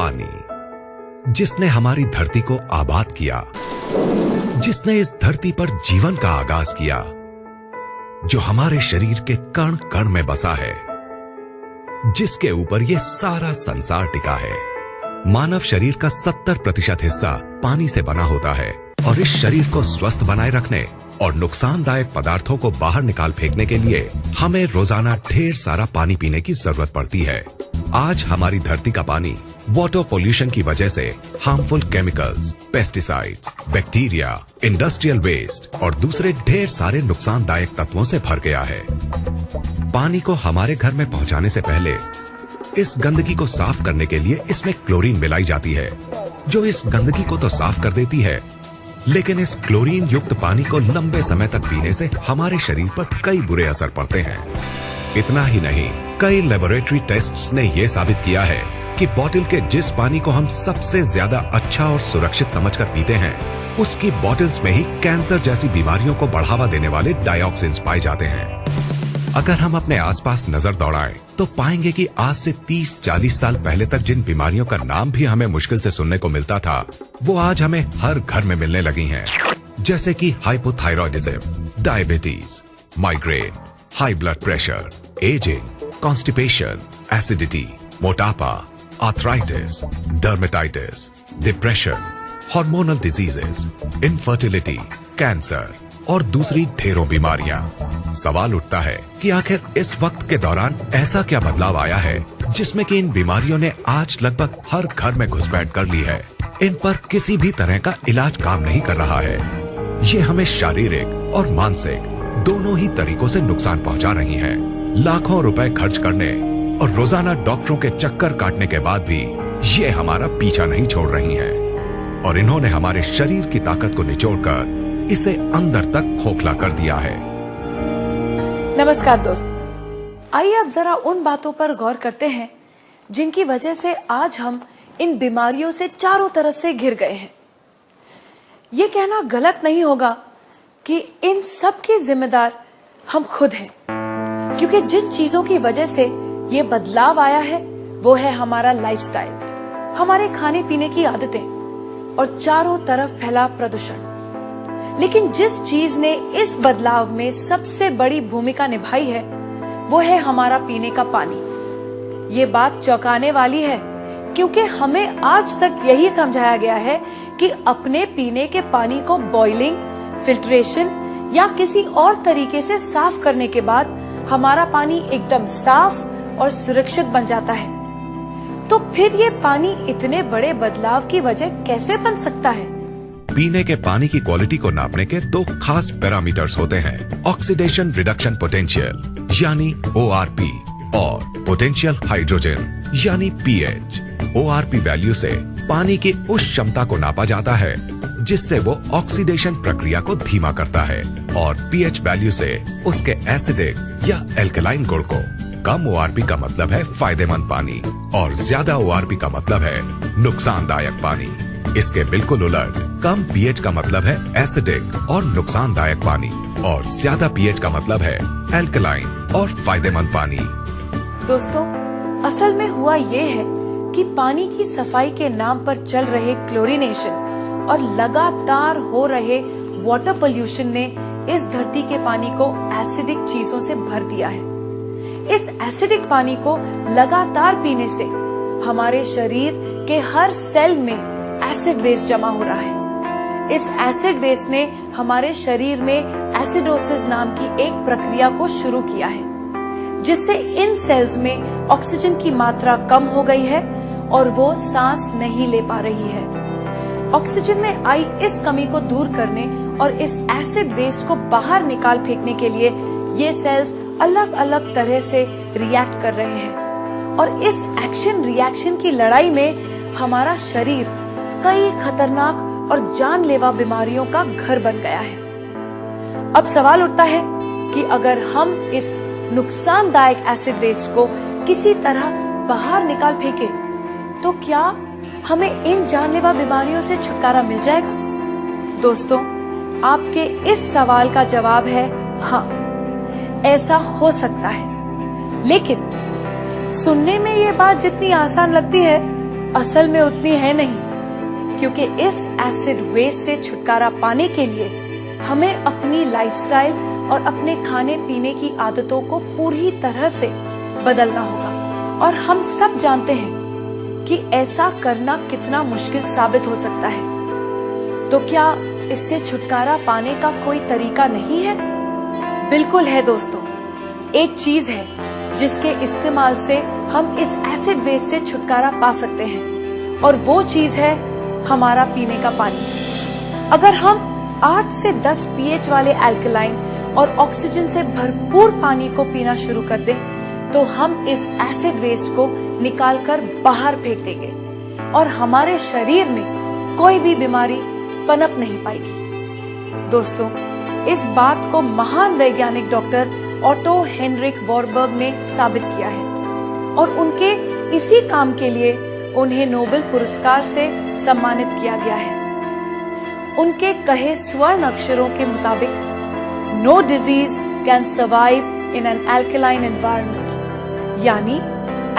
पानी, जिसने हमारी धरती को आबाद किया, जिसने इस धरती पर जीवन का आगाज किया, जो हमारे शरीर के कण कण में बसा है, जिसके ऊपर ये सारा संसार टिका है। मानव शरीर का 70% हिस्सा पानी से बना होता है और इस शरीर को स्वस्थ बनाए रखने और नुकसानदायक पदार्थों को बाहर निकाल फेंकने के लिए हमें रोजाना ढेर सारा पानी पीने की जरूरत पड़ती है। आज हमारी धरती का पानी वाटर पोल्यूशन की वजह से harmful chemicals, pesticides, bacteria, industrial waste और दूसरे ढेर सारे नुकसानदायक तत्वों से भर गया है। पानी को हमारे घर में पहुंचाने से पहले इस गंदगी को साफ करने के लिए इसमें क्लोरीन मिलाई जाती है, जो इस गंदगी को तो साफ कर देती है, लेकिन इस क्लोरीन युक्त पानी को लंबे समय तक पीने से हमारे शरीर पर कई बुरे असर पड़ते हैं। इतना ही नहीं, कई लेबोरेटरी टेस्ट्स ने यह साबित किया है कि बोतल के जिस पानी को हम सबसे ज्यादा अच्छा और सुरक्षित समझकर पीते हैं, उसकी बोतल्स में ही कैंसर जैसी बीमारियों को बढ़ावा देने वाले डाइऑक्सिन्स पाए जाते हैं। अगर हम अपने आसपास नजर दौड़ाएं तो पाएंगे कि आज से 30-40 साल पहले तक जिन बीमारियों का नाम भी हमें मुश्किल से सुनने को मिलता था, वो आज हमें हर घर में मिलने लगी हैं। जैसे कि hypothyroidism, diabetes, migraine, high blood pressure, ageing, constipation, acidity, मोटापा, arthritis, dermatitis, depression, hormonal diseases, infertility, cancer और दूसरी ढेरों बीमारियां। सवाल उठता है कि आखिर इस वक्त के दौरान ऐसा क्या बदलाव आया है जिसमें कि इन बीमारियों ने आज लगभग हर घर में घुसपैठ कर ली है। इन पर किसी भी तरह का इलाज काम नहीं कर रहा है। ये हमें शारीरिक और मानसिक दोनों ही तरीकों से नुकसान पहुंचा रही हैं। लाखों रुपए खर्च करने और रोजाना डॉक्टरों के चक्कर काटने के बाद भी ये हमारा पीछा नहीं छोड़ रही हैं और इन्होंने हमारे शरीर की ताकत को निचोड़कर इसे अंदर तक खोखला कर दिया है। नमस्कार दोस्त, आइए अब जरा उन बातों पर गौर करते हैं जिनकी वजह से आज हम इन बीमारियों से चारों तरफ से घिर गए हैं। ये कहना गलत नहीं होगा कि इन सब के जिम्मेदार हम खुद हैं, क्योंकि जिन चीजों की वजह से ये बदलाव आया है वो है हमारा लाइफस्टाइल, हमारे खाने पीने की आदतें और चारों तरफ फैला प्रदूषण। लेकिन जिस चीज ने इस बदलाव में सबसे बड़ी भूमिका निभाई है वो है हमारा पीने का पानी। ये बात चौंकाने वाली है, क्योंकि हमें आज तक यही समझाया गया है कि अपने पीने के पानी को बॉइलिंग, फिल्ट्रेशन या किसी और तरीके से साफ करने के बाद हमारा पानी एकदम साफ और सुरक्षित बन जाता है। तो फिर ये पानी इतने बड़े बदलाव की वजह कैसे बन सकता है? पीने के पानी की क्वालिटी को नापने के दो खास पैरामीटर्स होते हैं, ऑक्सीडेशन रिडक्शन पोटेंशियल यानी ORP और पोटेंशियल हाइड्रोजन यानी pH। ORP वैल्यू से पानी की उस क्षमता को नापा जाता है जिससे वो ऑक्सीडेशन प्रक्रिया को धीमा करता है और pH वैल्यू से उसके एसिडिक या एल्कलाइन गुण को। कम ORP का मतलब है फायदेमंद पानी और ज्यादा ORP का मतलब है नुकसानदायक पानी। इसके बिल्कुल उलट, कम pH का मतलब है एसिडिक और नुकसानदायक पानी और ज्यादा pH का मतलब है एल्कलाइन और फायदेमंद पानी। दोस्तों, असल में हुआ ये है कि पानी की सफाई के नाम पर चल रहे क्लोरीनेशन और लगातार हो रहे वाटर पोल्यूशन ने इस धरती के पानी को एसिडिक चीजों से भर दिया है। इस एसिडिक पानी को लगातार पीने से हमारे शरीर के हर सेल में एसिड वेस्ट जमा हो रहा है। इस एसिड वेस्ट ने हमारे शरीर में एसिडोसिस नाम की एक प्रक्रिया को शुरू किया है, जिससे इन सेल्स में ऑक्सीजन की मात्रा कम हो गई है और वो सांस नहीं ले पा रही है। ऑक्सीजन में आई इस कमी को दूर करने और इस एसिड वेस्ट को बाहर निकाल फेंकने के लिए ये सेल्स अलग अलग तरह से रिएक्ट कर रहे हैं और इस एक्शन रिएक्शन की लड़ाई में हमारा शरीर कई खतरनाक और जानलेवा बीमारियों का घर बन गया है। अब सवाल उठता है कि अगर हम इस नुकसानदायक एसिड वेस्ट को किसी तरह बाहर निकाल फेंके तो क्या हमें इन जानलेवा बीमारियों से छुटकारा मिल जाएगा? दोस्तों, आपके इस सवाल का जवाब है हाँ, ऐसा हो सकता है। लेकिन सुनने में ये बात जितनी आसान लगती है असल में उतनी है नहीं, क्योंकि इस एसिड वेस्ट से छुटकारा पाने के लिए हमें अपनी लाइफस्टाइल और अपने खाने पीने की आदतों को पूरी तरह से बदलना होगा। और हम सब जानते हैं कि ऐसा करना कितना मुश्किल साबित हो सकता है। तो क्या इससे छुटकारा पाने का कोई तरीका नहीं है? बिल्कुल है दोस्तों। एक चीज है जिसके इस्तेमाल से हम इस एसिड वेस्ट से छुटकारा पा सकते हैं, और वो चीज है हमारा पीने का पानी। अगर हम 8 से 10 pH वाले अल्कलाइन और ऑक्सीजन से भरपूर पानी को पीना शुरू कर दें, तो हम इस एसिड वेस्ट को निकालकर बाहर फेंक देंगे और हमारे शरीर में कोई भी बीमारी पनप नहीं पाएगी। दोस्तों, इस बात को महान वैज्ञानिक डॉक्टर ऑटो हेनरिक वॉरबर्ग ने साबित किया है, और उनके इसी काम के लिए उन्हें नोबेल पुरस्कार से सम्मानित किया गया है। उनके कहे स्वर्ण अक्षरों के मुताबिक, no disease can survive in an alkaline environment, यानी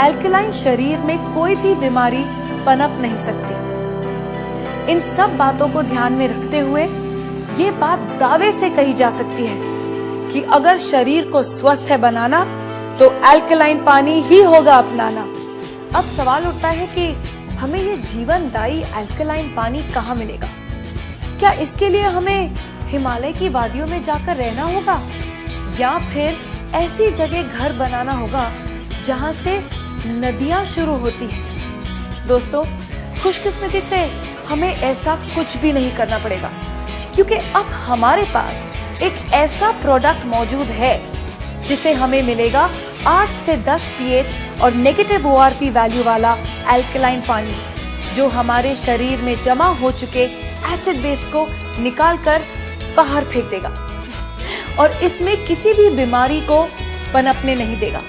अल्कलाइन शरीर में कोई भी बीमारी पनप नहीं सकती। इन सब बातों को ध्यान में रखते हुए ये बात दावे से कही जा सकती है कि अगर शरीर को स्वस्थ है बनाना, तो अल्कलाइन पानी ही होगा अपनाना। अब सवाल उठता है कि हमें ये जीवनदायी अल्कलाइन पानी कहाँ मिलेगा? क्या इसके लिए हमें हिमालय की वादियों में जाकर रहना होगा, या फिर ऐसी जगह घर बनाना होगा जहाँ से नदियाँ शुरू होती हैं? दोस्तों, खुशकिस्मती से हमें ऐसा कुछ भी नहीं करना पड़ेगा, क्योंकि अब हमारे पास एक ऐसा प्रोडक्ट मौजूद है जिसे हमें मिलेगा 8 से 10 pH और नेगेटिव ORP वैल्यू वाला अल्कलाइन पानी, जो हमारे शरीर में जमा हो चुके एसिड वेस्ट को निकालकर बाहर फेंक देगा और इसमें किसी भी बीमारी को पनपने नहीं देगा।